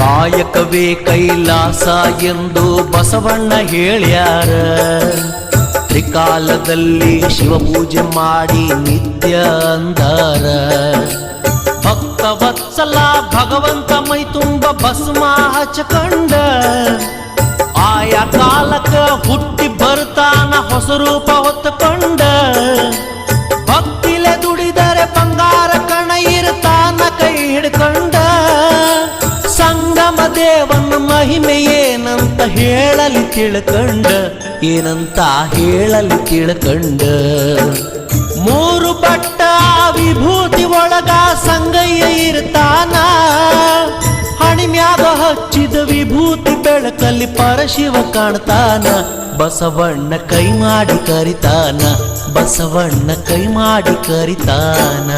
ಕಾಯಕವೇ ಕೈಲಾಸ ಎಂದು ಬಸವಣ್ಣ ಹೇಳ್ಯಾರ. ತ್ರಿಕಾಲದಲ್ಲಿ ಶಿವಪೂಜೆ ಮಾಡಿ ನಿತ್ಯ ಅಂದಾರ. ಭಕ್ತವತ್ಸಲ ಭಗವಂತ ಮೈ ತುಂಬ ಭಸ್ಮ ಹಚ್ಚಕಂಡ ಆಯಾ ಕಾಲಕ್ಕ ಹುಟ್ಟಿ ಬರ್ತಾನ ಹೊಸ ರೂಪ ಹೊತ್ತುಕೊಂಡ. ಭಕ್ತಿಲೆ ದುಡಿದರೆ ಬಂಗಾರ ಕಣ ಇರ್ತಾನ ಕೈ ಹಿಡ್ಕೊಂಡ. ಸಂಗಮ ದೇವನ ಮಹಿಮೆ ಏನಂತ ಹೇಳಲಿ ತಿಳ್ಕಂಡ, ಏನಂತ ಹೇಳಲಿ ತಿಳ್ಕಂಡ. ಮೂರು ಬಟ್ಟ ವಿಭೂತಿ ಒಳಗ ಸಂಗಯ್ಯ ಇರ್ತಾನ. ಹಣಿಮ್ಯಾಗ ಹಚ್ಚಿದ ವಿಭೂತಿ ಬೆಳಕಲ್ಲಿ ಪರಶಿವ ಕಾಣ್ತಾನ. ಬಸವಣ್ಣ ಕೈ ಮಾಡಿ ಕರಿತಾನ, ಬಸವಣ್ಣ ಕೈ ಮಾಡಿ ಕರಿತಾನ.